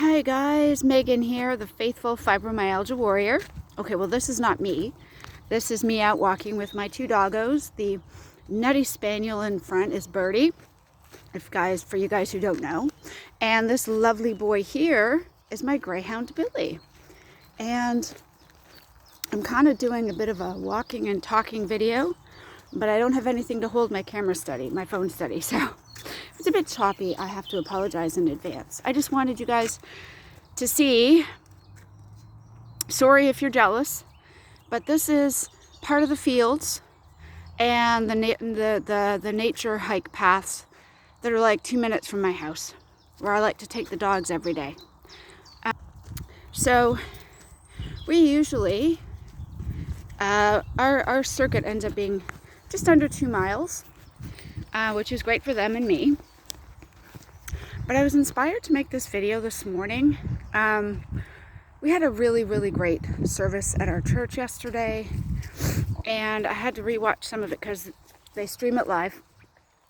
Hi guys, Megan here, the faithful fibromyalgia warrior. Okay, well this is not me. This is me out walking with my two doggos. The nutty spaniel in front is Birdie, for you guys who don't know. And this lovely boy here is my greyhound Billy. And I'm kind of doing a bit of a walking and talking video, but I don't have anything to hold my phone steady, so it's a bit choppy. I have to apologize in advance. I just wanted you guys to see. Sorry if you're jealous, but this is part of the fields and the nature hike paths that are like 2 minutes from my house, where I like to take the dogs every day. So we usually, our circuit ends up being just under 2 miles, which is great for them and me. But I was inspired to make this video this morning. We had a really great service at our church yesterday, and I had to rewatch some of it because they stream it live.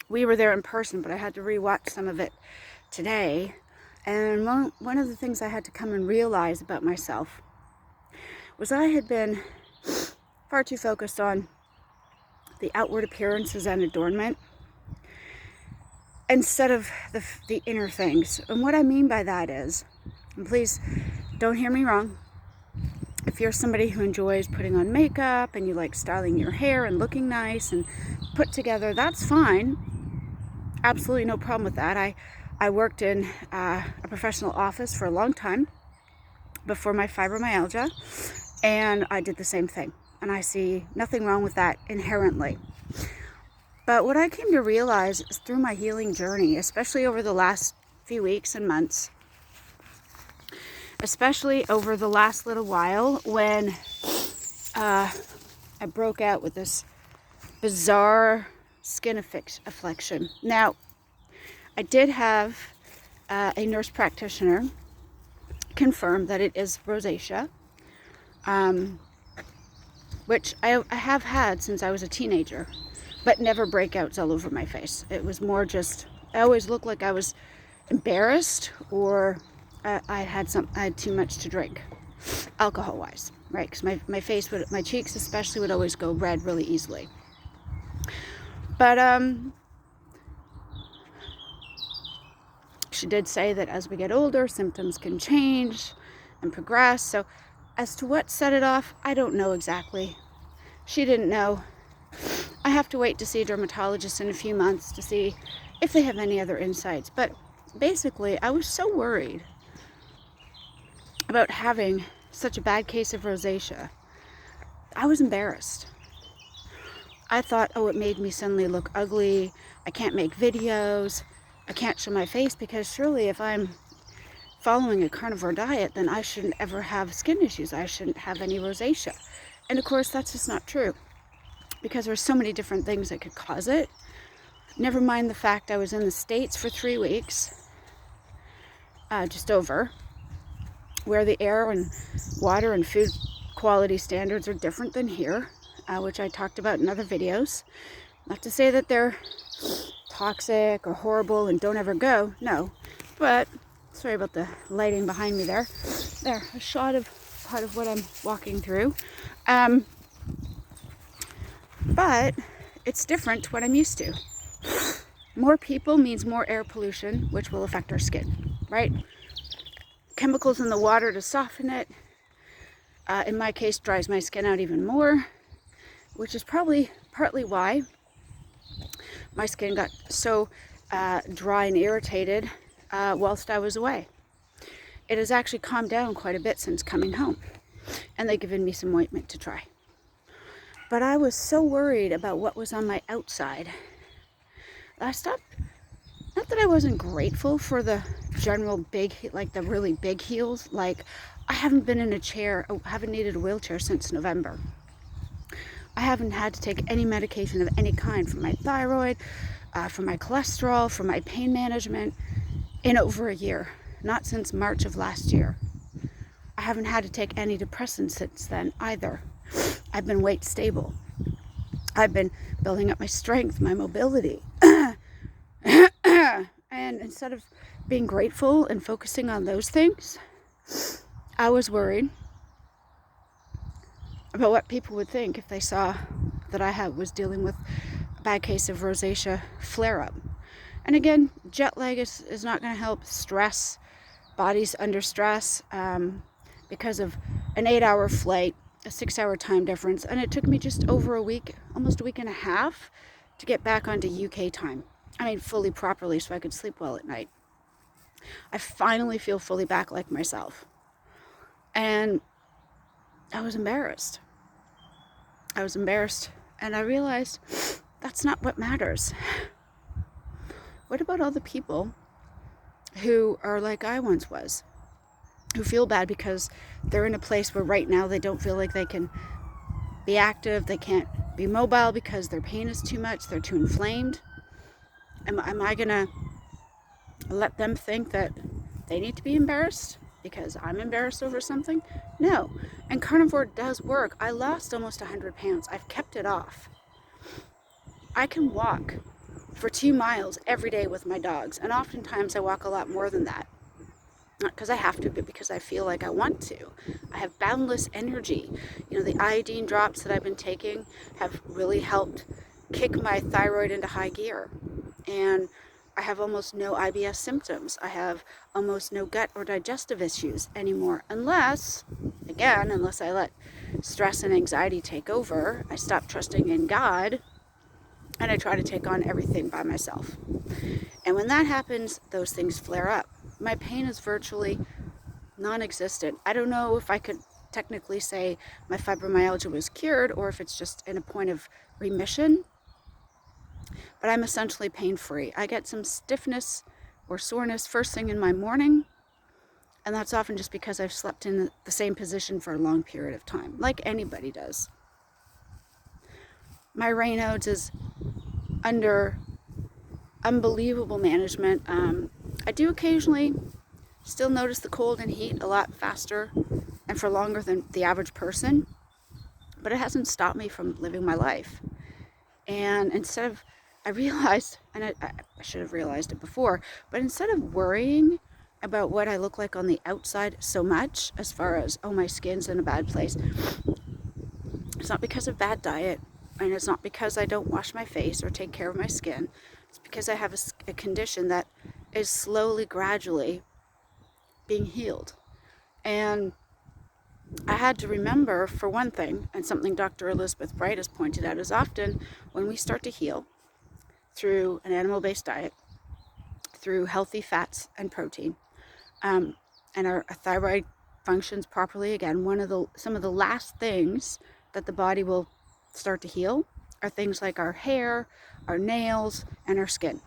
We were there in person, but I had to rewatch some of it today. And one of the things I had to come and realize about myself was I had been far too focused on the outward appearances and adornment instead of the inner things. And what I mean by that is, and please don't hear me wrong, if you're somebody who enjoys putting on makeup and you like styling your hair and looking nice and put together, that's fine. Absolutely no problem with that. I worked in a professional office for a long time before my fibromyalgia, and I did the same thing. And I see nothing wrong with that inherently. But what I came to realize is through my healing journey, especially over the last few weeks and months, especially over the last little while when I broke out with this bizarre skin affliction. Now, I did have a nurse practitioner confirm that it is rosacea, which I have had since I was a teenager, but never breakouts all over my face. It was more just, I always looked like I was embarrassed, or I had too much to drink, alcohol-wise, right? Because my cheeks especially would always go red really easily. But she did say that as we get older, symptoms can change and progress. So as to what set it off, I don't know exactly. She didn't know. I have to wait to see a dermatologist in a few months to see if they have any other insights. But basically, I was so worried about having such a bad case of rosacea. I was embarrassed. I thought, oh, it made me suddenly look ugly. I can't make videos. I can't show my face, because surely if I'm following a carnivore diet, then I shouldn't ever have skin issues. I shouldn't have any rosacea. And of course, that's just not true, because there's so many different things that could cause it. Never mind the fact I was in the States for 3 weeks, just over, where the air and water and food quality standards are different than here, which I talked about in other videos. Not to say that they're toxic or horrible and don't ever go, no. But, sorry about the lighting behind me there. There, a shot of part of what I'm walking through. But it's different to what I'm used to. More people means more air pollution, which will affect our skin, right? Chemicals in the water to soften it, in my case, dries my skin out even more, which is probably partly why my skin got so dry and irritated whilst I was away. It has actually calmed down quite a bit since coming home, and they've given me some ointment to try. But I was so worried about what was on my outside. I stopped, not that I wasn't grateful for the general big, like the really big heals. Like, I haven't been in a chair, I haven't needed a wheelchair since November. I haven't had to take any medication of any kind for my thyroid, for my cholesterol, for my pain management in over a year. Not since March of last year. I haven't had to take any antidepressants since then either. I've been weight stable. I've been building up my strength, my mobility. And instead of being grateful and focusing on those things, I was worried about what people would think if they saw that I was dealing with a bad case of rosacea flare-up. And again, jet lag is not going to help. Stress, body's under stress because of an 8-hour flight, a 6-hour time difference, and it took me just over a week, almost a week and a half, to get back onto UK time. I mean, fully properly, so I could sleep well at night. I finally feel fully back like myself. And I was embarrassed. And I realized that's not what matters. What about all the people who are like I once was, who feel bad because they're in a place where right now they don't feel like they can be active, they can't be mobile because their pain is too much, they're too inflamed? Am I gonna let them think that they need to be embarrassed because I'm embarrassed over something? No. And carnivore does work. I lost almost 100 pounds. I've kept it off. I can walk for 2 miles every day with my dogs, and oftentimes I walk a lot more than that. Not because I have to, but because I feel like I want to. I have boundless energy. You know, the iodine drops that I've been taking have really helped kick my thyroid into high gear. And I have almost no IBS symptoms. I have almost no gut or digestive issues anymore, unless I let stress and anxiety take over. I stop trusting in God, and I try to take on everything by myself. And when that happens, those things flare up. My pain is virtually non-existent. I don't know if I could technically say my fibromyalgia was cured or if it's just in a point of remission, but I'm essentially pain-free. I get some stiffness or soreness first thing in my morning, and that's often just because I've slept in the same position for a long period of time, like anybody does. My Raynaud's is under unbelievable management. I do occasionally still notice the cold and heat a lot faster and for longer than the average person, but it hasn't stopped me from living my life. And I realized, and I should have realized it before, but instead of worrying about what I look like on the outside so much, as far as, oh, my skin's in a bad place, it's not because of bad diet, and it's not because I don't wash my face or take care of my skin. It's because I have a condition that is slowly, gradually being healed. And I had to remember, for one thing, and something Dr. Elizabeth Bright has pointed out, is often when we start to heal through an animal-based diet, through healthy fats and protein, and our thyroid functions properly again, some of the last things that the body will start to heal are things like our hair, our nails, and our skin,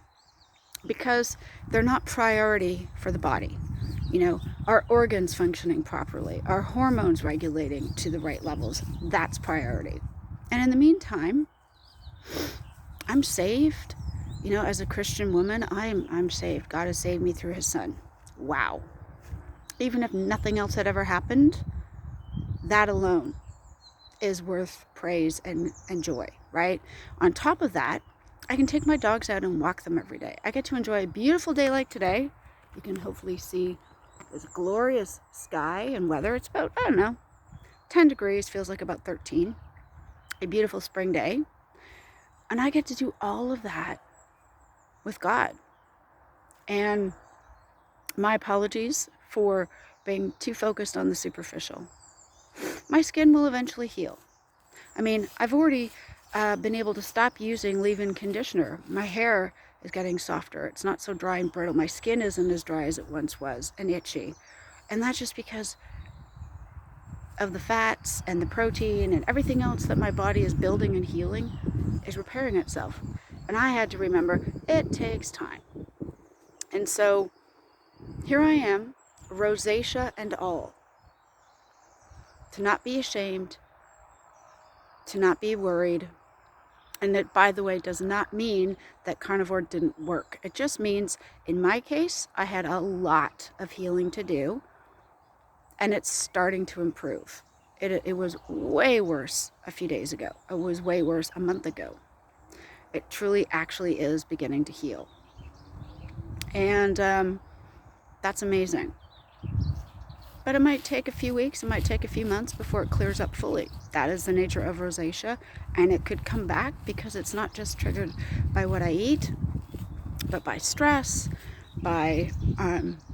because they're not priority for the body. You know, our organs functioning properly, our hormones regulating to the right levels, that's priority. And in the meantime, I'm saved. You know, as a Christian woman, I'm saved. God has saved me through his son. Wow. Even if nothing else had ever happened, that alone is worth praise and joy, right? On top of that, I can take my dogs out and walk them every day. I get to enjoy a beautiful day like today. You can hopefully see this glorious sky and weather. It's about, I don't know, 10 degrees, feels like about 13. A beautiful spring day. And I get to do all of that with God. And my apologies for being too focused on the superficial. My skin will eventually heal. I mean, I've already been able to stop using leave-in conditioner. My hair is getting softer. It's not so dry and brittle. My skin isn't as dry as it once was and itchy. And that's just because of the fats and the protein and everything else that my body is building and healing is repairing itself. And I had to remember, it takes time. And so here I am, rosacea and all. To not be ashamed, to not be worried. And that, by the way, does not mean that carnivore didn't work. It just means, in my case, I had a lot of healing to do, and it's starting to improve. It was way worse a few days ago. It was way worse a month ago. It truly actually is beginning to heal. And that's amazing. But it might take a few weeks, it might take a few months before it clears up fully. That is the nature of rosacea, and it could come back because it's not just triggered by what I eat, but by stress, by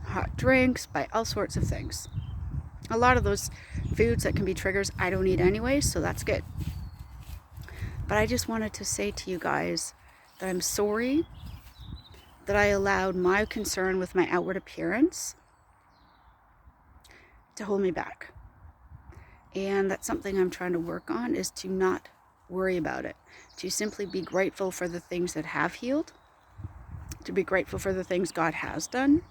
hot drinks, by all sorts of things. A lot of those foods that can be triggers I don't eat anyway, so that's good. But I just wanted to say to you guys that I'm sorry that I allowed my concern with my outward appearance to hold me back. And that's something I'm trying to work on, is to not worry about it, to simply be grateful for the things that have healed, to be grateful for the things God has done,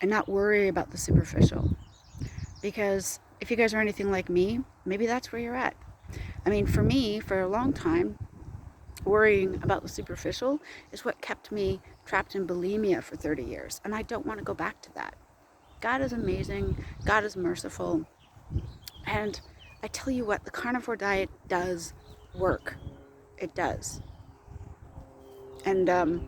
and not worry about the superficial. Because if you guys are anything like me, maybe that's where you're at. I mean, for me, for a long time, worrying about the superficial is what kept me trapped in bulimia for 30 years. And I don't want to go back to that. God is amazing. God is merciful. And I tell you what, the carnivore diet does work. It does. And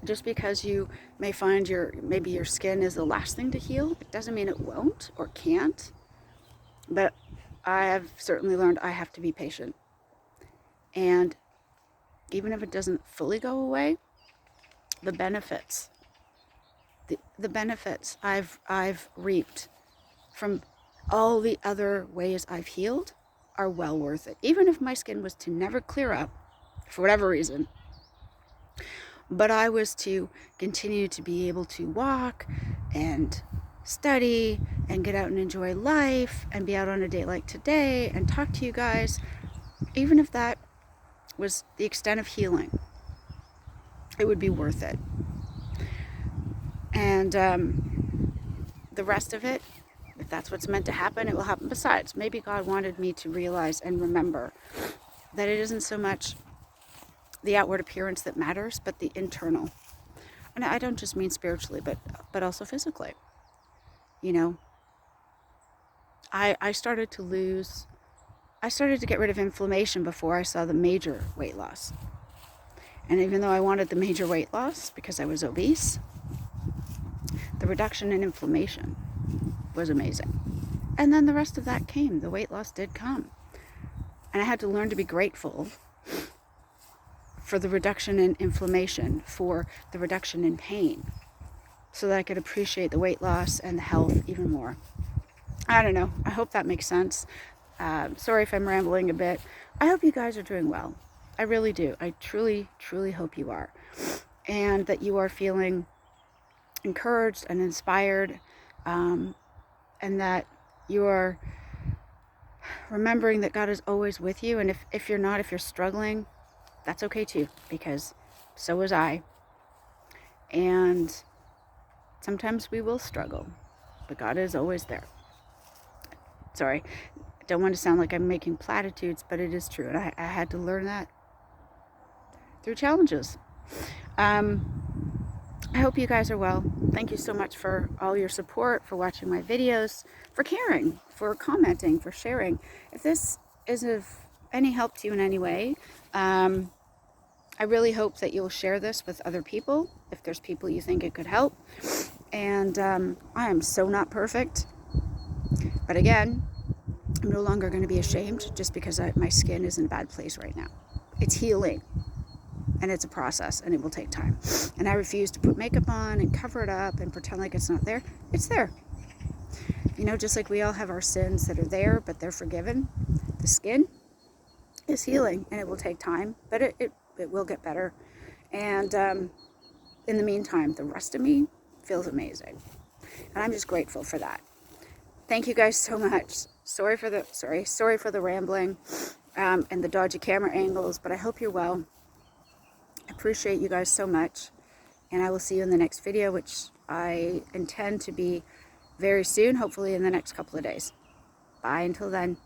just because you may find maybe your skin is the last thing to heal, it doesn't mean it won't or can't. But I have certainly learned I have to be patient. And even if it doesn't fully go away, the benefits, the benefits I've reaped from all the other ways I've healed are well worth it. Even if my skin was to never clear up, for whatever reason, but I was to continue to be able to walk and study and get out and enjoy life and be out on a date like today and talk to you guys, even if that was the extent of healing, it would be worth it. And the rest of it, if that's what's meant to happen, it will happen. Besides, maybe God wanted me to realize and remember that it isn't so much the outward appearance that matters, but the internal. And I don't just mean spiritually, but also physically. You know, I started to get rid of inflammation before I saw the major weight loss. And even though I wanted the major weight loss because I was obese, the reduction in inflammation was amazing. And then the rest of that came. The weight loss did come. And I had to learn to be grateful for the reduction in inflammation, for the reduction in pain, so that I could appreciate the weight loss and the health even more. I don't know. I hope that makes sense. Sorry if I'm rambling a bit. I hope you guys are doing well. I really do. I truly, truly hope you are. And that you are feeling encouraged and inspired, and that you are remembering that God is always with you. And if you're not, if you're struggling, that's okay too, because so was I. And sometimes we will struggle, but God is always there. Sorry, I don't want to sound like I'm making platitudes, but it is true. And I had to learn that through challenges. I hope you guys are well. Thank you so much for all your support, for watching my videos, for caring, for commenting, for sharing. If this is of any help to you in any way, I really hope that you'll share this with other people, if there's people you think it could help. And I am so not perfect. But again, I'm no longer going to be ashamed just because my skin is in a bad place right now. It's healing. And it's a process, and it will take time. And I refuse to put makeup on and cover it up and pretend like it's not there. It's there. You know, just like we all have our sins that are there, but they're forgiven. The skin is healing, and it will take time, but it will get better. And in the meantime, the rest of me feels amazing. And I'm just grateful for that. Thank you guys so much. Sorry for the rambling and the dodgy camera angles, but I hope you're well. I appreciate you guys so much, and I will see you in the next video, which I intend to be very soon, hopefully in the next couple of days. Bye until then.